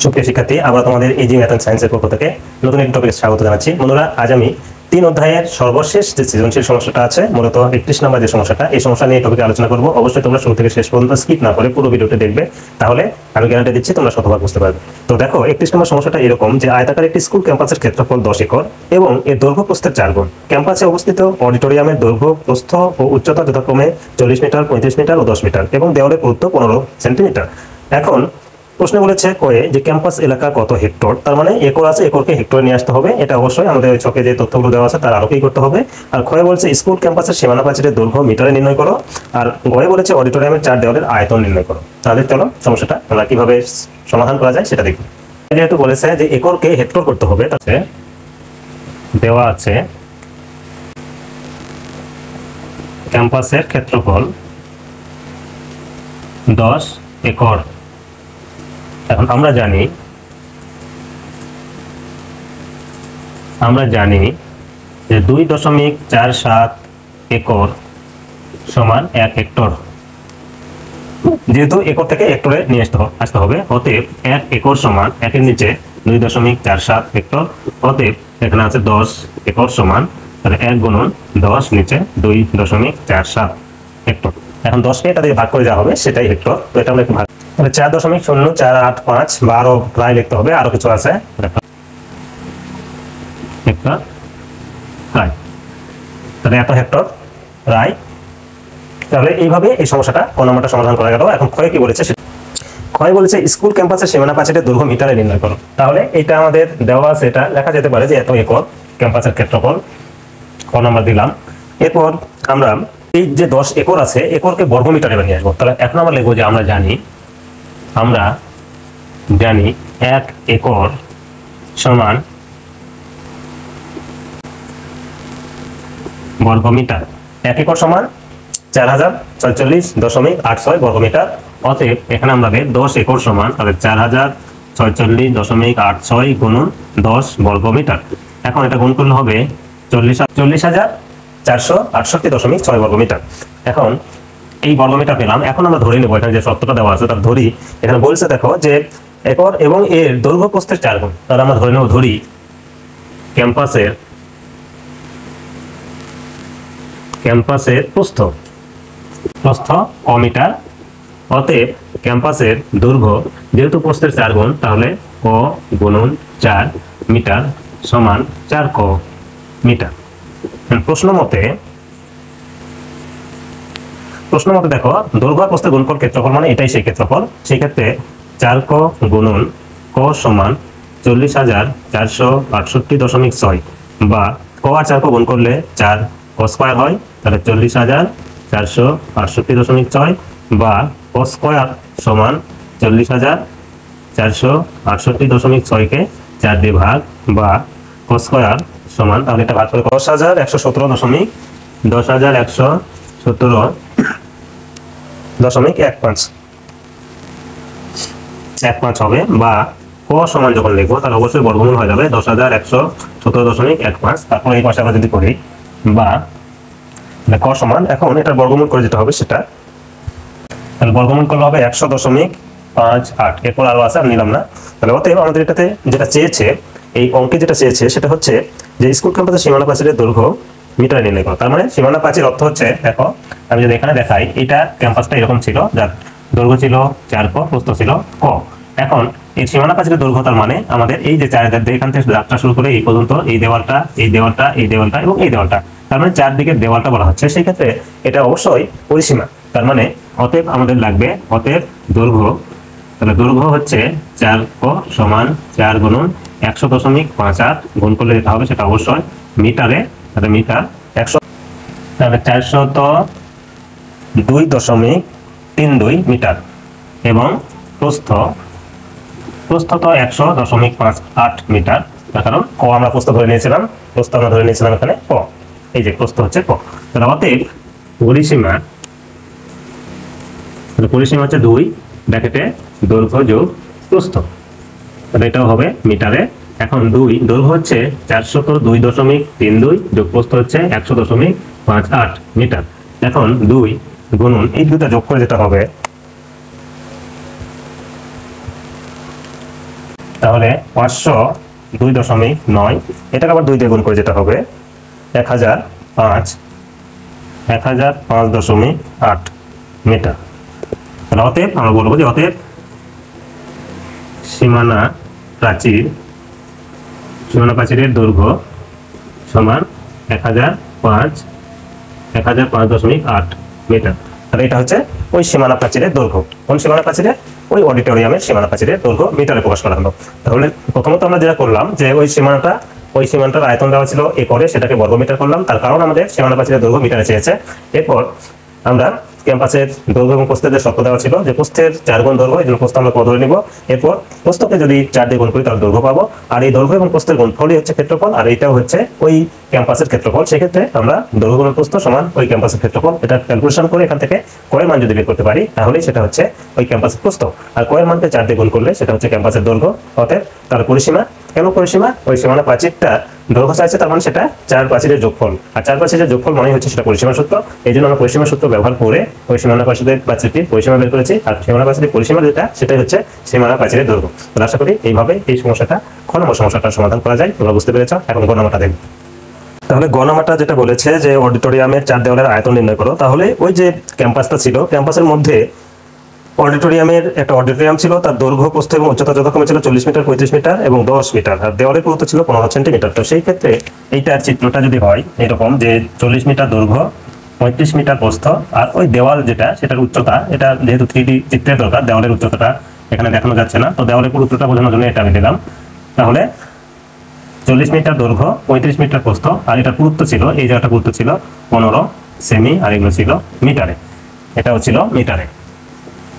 সুপ্রিয় শিক্ষার্থী, আমরা তোমাদের ইজি ম্যাথ এন্ড সায়েন্সের পক্ষ থেকে নতুন একটি টপিকে স্বাগত জানাচ্ছি। বন্ধুরা, আজ আমি 3 অধ্যায়ের সর্বশেষ যে সৃজনশীল সমস্যাটা আছে, মূলত 31 নম্বর যে সমস্যাটা, এই সমস্যা নিয়ে টপিকে আলোচনা করব। অবশ্যই তোমরা শুরু থেকে শেষ পর্যন্ত স্কিপ না করে পুরো ভিডিওটি দেখবে, তাহলে আমি গ্যারান্টি দিচ্ছি তোমরা শতভাগ বুঝতে পারবে। তো দেখো, 31 নম্বর সমস্যাটা এরকম যে আয়তাকার একটি স্কুল ক্যাম্পাসের ক্ষেত্রফল 10 একর এবং এর দৈর্ঘ্য প্রস্থের 4 গুণ। ক্যাম্পাসে অবস্থিত অডিটোরিয়ামের দৈর্ঘ্য, প্রস্থ ও উচ্চতা যথাক্রমে 40 মিটার, 35 মিটার ও 10 মিটার এবং দেওয়ালের পুরুত্ব 15 সেন্টিমিটার। এখন প্রশ্নে বলেছে কয়ে যে ক্যাম্পাস এলাকা কত হেক্টর, তার মানে একর আছে, একরকে হেক্টরে নিয়ে আসতে হবে। এটা অবশ্যই আমাদের ওই ছকে যে তথ্যগুলো দেওয়া আছে তার আলোকেই করতে হবে। আর ক্ষয়ে বলছে স্কুল ক্যাম্পাসের সীমানা প্রাচীরের দৈর্ঘ্য মিটারে নির্ণয় করো, আর গয়ে বলেছে অডিটোরিয়ামের 4 দেওয়ালের আয়তন নির্ণয় করো। তাহলে চলো সমস্যাটা আমরা কিভাবে সমাধান করা যায় সেটা দেখি। যেহেতু বলেছে যে একরকে হেক্টর করতে হবে, তাতে দেওয়া আছে ক্যাম্পাসের ক্ষেত্রফল 10 একর। এখন আমরা জানি যে 2.47 একর সমান 1 হেক্টর। যেহেতু একর থেকে হেক্টরে নিয়ে আসতে হবে, অতএব 1 একর সমান 1 এর নিচে 2.47 হেক্টর। অতএব এখানে আছে 10 একর সমান, তাহলে 1 গুণন 10 নিচে 2.47 হেক্টর। এখন 10কে এটা দিয়ে ভাগ করে যা হবে সেটাই হেক্টর। তো এটা আমরা একটু ভাগ, তাহলে 4.0485 বা আরো প্রায় লিখতে হবে, আরো কিছু আছে হেক্টর রায়, তাহলে এত হেক্টর রায়। তাহলে এইভাবে এই সমস্যাটা কোন নাম্বারটা সমাধান করা গেল। এখন ক্ষয় কি বলেছে, ক্ষয় বলেছে স্কুল ক্যাম্পাসের সীমানা প্রাচীরের দৈর্ঘ্য মিটারে নির্ণয় করো। তাহলে এটা আমাদের দেওয়া আছে, এটা লেখা যেতে পারে যে এত একর ক্যাম্পাসের ক্ষেত্রফল, ক নাম্বার দিলাম। এরপর আমরা এই যে 10 একর আছে, একরকে বর্গমিটারে নিয়ে আসবো। তাহলে এখন আমরা লিখবো যে আমরা জানি 1 একর সমান বর্গমিটার। 1 একর সমান 4046.86 বর্গমিটার। অতএব এখানে আমাদের 10 একর সমান, তাহলে 4046.86 গুণন 10 বর্গমিটার। এখন এটা গুণ করলে হবে 40,468.6 বর্গমিটার। এখন এই বর্গমিটার পেলাম। এখন আমরা ধরে নেব, এখানে যে শর্তটা দেওয়া আছে তার ধরি। এখানে বলছে দেখো যে একর এবং এর দৈর্ঘ্য প্রস্থের 4 গুণ। তাহলে আমরা ধরে নেব, ধরি ক্যাম্পাসের প্রস্থ ক মিটার। অতএব ক্যাম্পাসের দৈর্ঘ্য যেহেতু প্রস্থের 4 গুণ, তাহলে ক গুণন 4 মিটার সমান 4 ক মিটার। প্রশ্ন মতে দেখো, দৈর্ঘ্য আর প্রস্থের গুণফল ক্ষেত্রফল মানে এটাই সেই ক্ষেত্রফল। সেই ক্ষেত্রে 4 ক গুণন ক সমান 40,468.6, বা ক আর 4 ক গুণ করলে 4 ক স্কয়ার হয়, তাহলে 40,468.6, বা ক স্কয়ার সমান 40,468.6 কে 4 দিয়ে ভাগ, বা ক স্কয়ার সমান, তাহলে এটা ভাগ করে 10,117.15 হবে। বা ক সমান যখন লিখবো তাহলে অবশ্যই বর্গমূল হয়ে যাবে 10,117.15। তারপর এই পাশে আমরা যদি করি, বা ক সমান, এখন এটার বর্গমূল করে যেটা হবে সেটা, তাহলে বর্গমূল করলে হবে 100.58। এরপর আরো আছে, আমি নিলাম না। তাহলে অতএব আমাদের এটাতে যেটা চেয়েছে, এই অঙ্কে যেটা চেয়েছে সেটা হচ্ছে যে স্কুল ক্যাম্পাসের সীমানা প্রাচীরের দৈর্ঘ্য মিটারে নির্ণয় করো। তার মানে সীমানা প্রাচীর অর্থ হচ্ছে, দেখো আমি যদি এখানে দেখাই, এটা ক্যাম্পাসটা এরকম ছিল, যার দৈর্ঘ্য ছিল 4 ক, প্রস্থ ছিল ক। এখন এই সীমানা প্রাচীরের দৈর্ঘ্য, তার মানে আমাদের এই যে এখান থেকে যাত্রা শুরু করে এই পর্যন্ত এই দেওয়ালটা, এই দেওয়ালটা, এই দেওয়ালটা এবং এই দেওয়ালটা, তার মানে 4 দিকের দেওয়ালটা বলা হচ্ছে। সেই ক্ষেত্রে এটা অবশ্যই পরিসীমা। তার মানে অতএব আমাদের লাগবে, অতএব দৈর্ঘ্য, তাহলে দৈর্ঘ্য হচ্ছে 4 ক সমান 4 গুণন 100.58 গুণ করলে যেটা হবে সেটা অবশ্যই মিটারে, তাহলে মিটার 100, তাহলে 402.32 মিটার। এবং প্রস্থ তো 100.58 মিটার, কারণ ক আমরা প্রস্থ ধরে নিয়েছিলাম, এখানে ক, এই যে প্রস্থ হচ্ছে ক। তাহলে অতএব পরিসীমা হচ্ছে 2 ব্র্যাকেটে দৈর্ঘ্য যোগ প্রস্থ, তাহলে এটাও হবে মিটারে। এখন দৈর্ঘ্য হচ্ছে 402.32 যোগ প্রস্থ হচ্ছে 100.58 মিটার। এখন 2 গুণন এই দুটো যোগ করে যেটা হবে তাহলে 502.9, এটাকে আবার 2 দিয়ে গুণ করে যেটা হবে 1005.8 মিটার। তাহলে অতএব আমরা বলবো যে অতএব সীমানা প্রাচীরের দৈর্ঘ্য সমান 1005.8 মিটার। তাহলে এটা হচ্ছে ওই সীমানা প্রাচীরের দৈর্ঘ্য। কোন সীমানা প্রাচীরের? ওই অডিটোরিয়ামের সীমানা প্রাচীরের দৈর্ঘ্য মিটারে প্রকাশ করা হলো। তাহলে প্রথমত আমরা যেটা করলাম যে ওই সীমানাটার আয়তন দেওয়া ছিল একরে, সেটাকে বর্গমিটার করলাম, তার কারণ আমাদের সীমানা প্রাচীরের দৈর্ঘ্য মিটারে চেয়েছে। এরপর আমরা ক্যাম্পাসের দৈর্ঘ্য এবং প্রস্থের যে শর্ত দেওয়া ছিল যে প্রস্থের 4 গুণ দৈর্ঘ্য, এই জন্য প্রস্থ আমরা ধরে নিব। এরপর প্রস্থকে যদি 4 দিয়ে গুণ করি তাহলে দৈর্ঘ্য পাবো, আর এই দৈর্ঘ্য এবং প্রস্থের গুণফলই হচ্ছে ক্ষেত্রফল, আর এটাও হচ্ছে ওই ক্যাম্পাসের ক্ষেত্রফল। সেক্ষেত্রে আমরা দৈর্ঘ্য গুণ প্রস্থ সমান ওই ক্যাম্পাসের ক্ষেত্রফল, এটা ক্যালকুলেশন করে এখান থেকে কয়ের মান যদি বের করতে পারি তাহলেই সেটা হচ্ছে ওই ক্যাম্পাসের প্রস্থ, আর কয়ের মানকে 4 দিয়ে গুণ করলে সেটা হচ্ছে ক্যাম্পাসের দৈর্ঘ্য। অতএব তার পরিসীমা, কেন পরিসীমা? ওই সীমানা প্রাচীরটা দৈর্ঘ্য চাইছে, তার মানে সেটা 4 প্রাচীরের যোগফল, আর 4 প্রাচীরের যোগফল মানে হচ্ছে সেটা পরিসীমা সূত্র। এই জন্য আমরা পরিসীমা সূত্র ব্যবহার করে ওই সীমানা প্রাচীরটির পরিসীমা বের করেছি, আর সীমানা প্রাচীরের পরিসীমা যেটা সেটাই হচ্ছে সীমানা প্রাচীরের দৈর্ঘ্য। তাহলে আশা করি এইভাবে এই সমস্যাটা খ নম্বর সমস্যাটার সমাধান করা যায়। তোমরা বুঝতে পেরেছ। এখন গ নাম্বারটা দেখব। তাহলে গ নাম্বারটা যেটা বলেছে যে অডিটোরিয়ামের 4 দেওয়ালের আয়তন নির্ণয় করো। তাহলে ওই যে ক্যাম্পাসটা ছিল, ক্যাম্পাসের মধ্যে একটা অডিটোরিয়াম ছিল, তার দৈর্ঘ্য প্রস্থ এবং উচ্চতা যথাক্রমে ছিল 40 মিটার, 35 মিটার এবং 10 মিটার, আর দেওয়ালের পুরুত্ব ছিল 15 সেন্টিমিটার। তো সেই ক্ষেত্রে এইটার চিত্রটা যদি হয় এরকম যে 40 মিটার দৈর্ঘ্য, 35 মিটার প্রস্থ, আর ওই দেওয়াল যেটা সেটার উচ্চতা, এটা যেহেতু 3D চিত্রের দরকার, দেওয়ালের উচ্চতাটা এখানে দেখানো যাচ্ছে না, তো দেওয়ালের পুরুত্বটা বোঝানোর জন্য এটা আমি দিলাম। তাহলে 40 মিটার দৈর্ঘ্য, 35 মিটার প্রস্থ, আর এটার পুরুত্ব ছিল, এই জায়গাটা পুরুত্ব ছিল 15 সেমি, আর এগুলো ছিল মিটারে, এটাও ছিল মিটারে।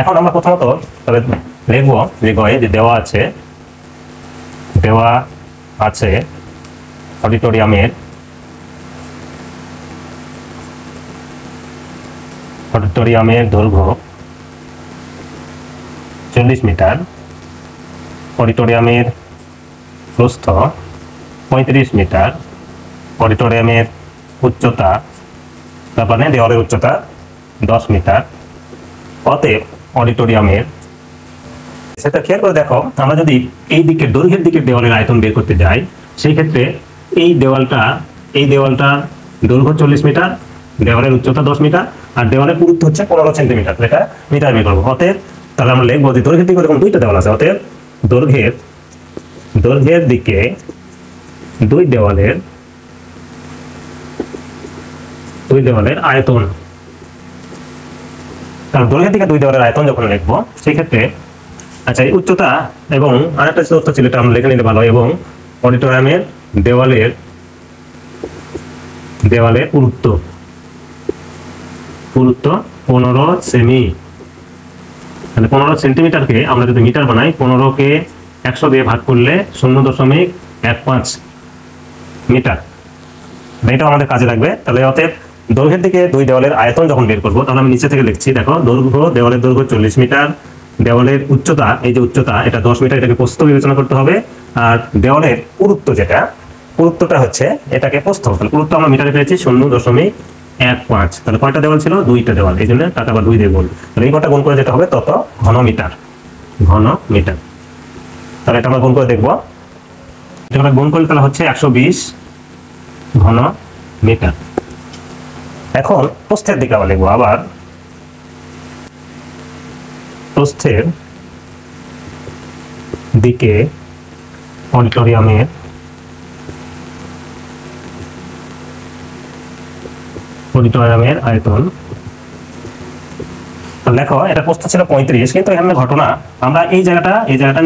এখন আমরা প্রথমত তবে লিখবো যে গয়ে যে দেওয়া আছে অডিটোরিয়ামের দৈর্ঘ্য 40 মিটার, অডিটোরিয়ামের প্রস্থ 35 মিটার, অডিটোরিয়ামের উচ্চতা, তারপরে দেওয়ালের উচ্চতা 10 মিটার। অতএব অডিটোরিয়ামের, সেটা খেয়াল করে দেখো, আমরা যদি এই দিকের দৈর্ঘ্যের দিকের দেওয়ালের আয়তন বের করতে যাই, সেই ক্ষেত্রে এই দেওয়ালটা দৈর্ঘ্য 40 মিটার, দেওয়ালের উচ্চতা 10 মিটার, আর দেওয়ালের পুরুত্ব হচ্ছে 15 সেন্টিমিটার, এটা মিটার বের করবো। অতএব তাহলে আমরা লিখবো যে দৈর্ঘ্যের দিকে এরকম 2টা দেওয়াল আছে, অতএব দৈর্ঘ্যের দিকে দুই দেওয়ালের আয়তন, কারণ দৈর্ঘ্যের দিকে 2 দেওয়ালের আয়তন যখন লিখবো সেই ক্ষেত্রে, আচ্ছা এই উচ্চতা এবং আরেকটা তথ্য ছিল এটা আমরা লিখে নিলে ভালো, এবং অডিটোরিয়ামের দেওয়ালের পুরুত্ব 15 সেমি, তাহলে 15 সেন্টিমিটারকে আমরা যদি মিটার বানাই, 15কে 100 দিয়ে ভাগ করলে 0.15 মিটার, এটাও আমাদের কাজে লাগবে। তাহলে অতএব দৈর্ঘ্যের দিকে 2 দেওয়ালের আয়তন যখন বের করবো, তাহলে আমি নিচে থেকে লিখছি, দেখো দেওয়ালের দৈর্ঘ্য 40 মিটার, দেওয়ালের উচ্চতা, এই যে উচ্চতা এটা 10 মিটার, এটাকে প্রস্থ বিবেচনা করতে হবে, আর দেওয়ালের পুরুত্ব পুরুত্বটা হচ্ছে এটাকে প্রস্থ, তাহলে পুরুত্ব আমরা মিটারে পেয়েছি 0.15। তাহলে কয়টা দেওয়াল ছিল? 2টা দেওয়াল, এই জন্য তাকে আবার 2 দিয়ে গুণ, তাহলে এই কটা গুণ করে যেটা হবে তত ঘন মিটার। তাহলে এটা আমরা গুণ করে দেখবো, এটা গুণ করলে তাহলে হচ্ছে 120 ঘন মিটার। এখন প্রস্থের দিকে আমরা লিখবো, আবার প্রস্থের দিকে অডিটোরিয়ামের আয়তন, দেখো এটা প্রস্থ ছিল 35, কিন্তু এখানে ঘটনা আমরা এই জায়গাটা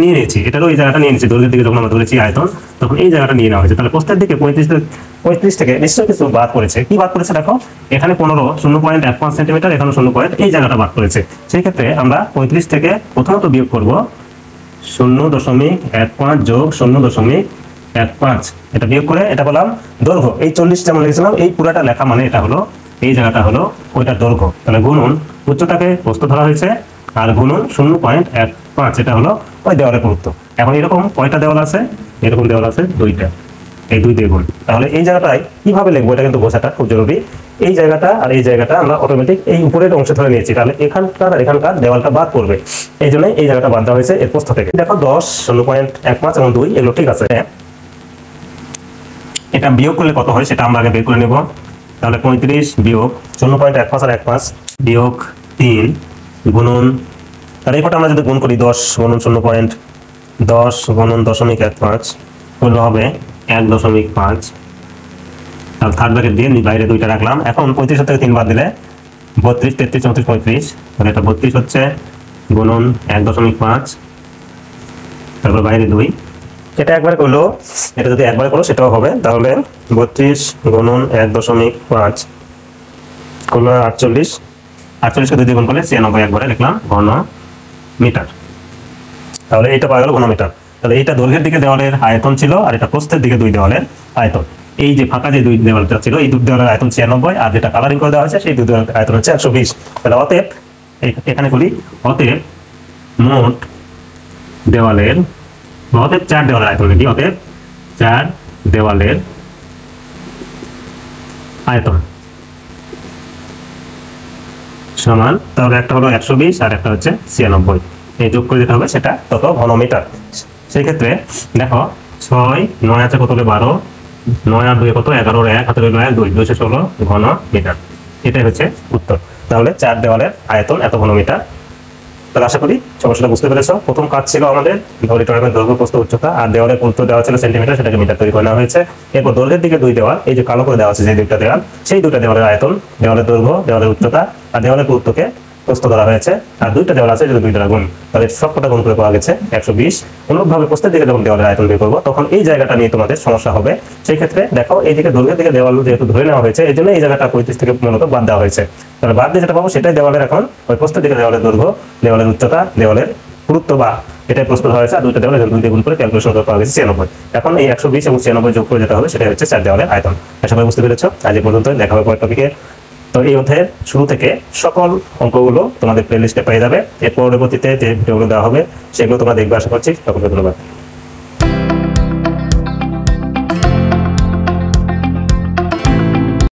নিয়ে নিয়েছি, এটারও এই জায়গাটা নিয়ে নিয়েছি, দৈর্ঘ্যের দিকে যখন আমরা ধরেছি আয়তন তখন এই জায়গাটা নিয়ে নেওয়া হয়েছে। তাহলে প্রস্থের দিকে 35 থেকে নিশ্চয়ই কিছু বাদ করেছে। কি বাদ করেছে? দেখো এখানে 0.15 সেন্টিমিটার, এখানে 0. এই জায়গাটা বাদ করেছে। সেই ক্ষেত্রে আমরা 35 থেকে প্রথমত বিয়োগ করব 0.15 যোগ 0.15, এটা বিয়োগ করে এটা বললাম দৈর্ঘ্য। এই 40 যেমন লিখেছিলাম, এই পুরাটা লেখা মানে এটা হলো, এই জায়গাটা হলো ওইটার দৈর্ঘ্য। তাহলে গুণন উচ্চতাকে প্রস্থ ধরা হয়েছে, আর গুণন 0.15, এটা হলো ওই দেওয়ালের পুরুত্ব। এখন এরকম কয়টা দেওয়াল আছে? এরকম দেওয়াল আছে 2টা। এই 2 দিয়ে গুণ। তাহলে এই জায়গাটায় কিভাবে লিখবো এটা কিন্তু বোঝাটা খুব জরুরি। এই জায়গাটা আর এই জায়গাটা আমরা অটোমেটিক এই উপরের অংশ ধরে নিয়েছি, তাহলে এখানকার আর এখানকার দেওয়ালটা বাদ পড়বে, এই জন্য এই জায়গাটা বাদ দেওয়া হয়েছে এর প্রস্থ থেকে। দেখো 10, 0.15 এবং 2 এগুলো ঠিক আছে। এটা বিয়োগ করলে কত হয় সেটা আমরা আগে বের করে নেব। তাহলে 35 বিয়োগ 0.15 আর 15 বিয়োগ 3 গুণন, তাহলে এই কটা আমরা যদি গুণ করি 10 গুণন 0.10 গুণন 0.15 করলে হবে 1.5। তাহলে থার্ড ব্র্যাকেট দিয়ে বাইরে 2টা রাখলাম। এখন 35 থেকে 3 বাদ দিলে 32, 33, 34, 35, তাহলে এটা 32 হচ্ছে গুণন 1.5, তারপর বাইরে 2। এটা একবার করলো, এটা যদি একবার করো সেটাও হবে। তাহলে 32 গুণন 1.5 করলো 48, 48 কে 2 দিয়ে গুণ করলে 96 একবারে লিখলাম ঘন মিটার। তাহলে এটা পাওয়া গেল ঘন মিটার। তাহলে এটা দৈর্ঘ্যের দিকে দেওয়ালের আয়তন ছিল, আর এটা প্রস্থের দিকে 2 দেওয়ালের আয়তন। এই যে ফাঁকা যে 2 দেওয়ালটা ছিল, এই 2 দেওয়ালের আয়তন 96, আর যেটা কালারিং করে দেওয়া হয়েছে সেই 2 দেওয়ালের আয়তন হচ্ছে 120। তাহলে অতএব এখানে বলি অতএব মোট দেওয়ালের, অতএব 4 দেওয়ালের আয়তন লিখি, অতএব 4 দেওয়ালের আয়তন সমান, তাহলে একটা হলো 120 আর একটা হচ্ছে 96, এই যোগ করে যেটা হবে সেটা তত ঘনমিটার। সেই ক্ষেত্রে দেখো 6 9 আছে কত হলে 12, 9 আর 2 কত 11, 1 হাতে রইল 1, 2 216 ঘন মিটার। এটাই হচ্ছে উত্তর। তাহলে 4 দেওয়ালের আয়তন এত ঘনমিটার। তাহলে আশা করি সমস্যাটা বুঝতে পেরেছো। প্রথম কাজ ছিল আমাদের অডিটোরিয়ামের দৈর্ঘ্য প্রস্থ উচ্চতা, আর দেওয়ালের পুরুত্ব দেওয়া ছিল সেন্টিমিটার, সেটাকে মিটার তৈরি করে নেওয়া হয়েছে। এরপর দৈর্ঘ্যের দিকে 2 দেওয়াল, এই যে কালো করে দেওয়া আছে যে 2টা দেওয়াল, সেই 2টা দেওয়ালের আয়তন, দেওয়ালের দৈর্ঘ্য, দেওয়ালের উচ্চতা আর দেওয়ালের পুরুত্বকে প্রস্থ ধরা হয়েছে। আর 2টা দেওয়াল আছে যদি 2 দ্বারা গুণ, তাহলে সবকটা গুণ করে পাওয়া গেছে 120। অনুরূপভাবে প্রস্থের দিকে যখন দেওয়ালের আয়তন বের করবো তখন এই জায়গাটা নিয়ে তোমাদের সমস্যা হবে। সেই ক্ষেত্রে দেখো এইদিকে দৈর্ঘ্যের দিকে দেওয়াল যেহেতু ধরে নেওয়া হয়েছে, এই জন্য এই জায়গাটা 35 থেকে মূলত বাদ দেওয়া হয়েছে। তাহলে বাদ দিয়ে যেটা পাবো সেটাই দেওয়ালের, এখন ওই প্রস্থের দিকে দেওয়ালের দৈর্ঘ্য, দেওয়ালের উচ্চতা, দেওয়ালের পুরুত্ব বা এটাই প্রস্থ ধরা হয়েছে, আর 2টা দেওয়ালে 2 দিয়ে গুণ করে ক্যালকুলেশন করে পাওয়া গেছে 96। এখন এই 120 এবং 96 যোগ করে যেটা হবে সেটাই হচ্ছে 4 দেওয়ালের আয়তন। আশা করি বুঝতে পেরেছো। আজ এই পর্যন্ত, দেখা হবে পরের টপিকে। তো এই অধ্যায়ের শুরু থেকে সকল অঙ্কগুলো তোমাদের প্লেলিস্টে পেয়ে যাবে। এর পরবর্তীতে যে ভিডিওগুলো দেওয়া হবে সেগুলো তোমরা দেখবে আশা করছি। সকলকে ধন্যবাদ।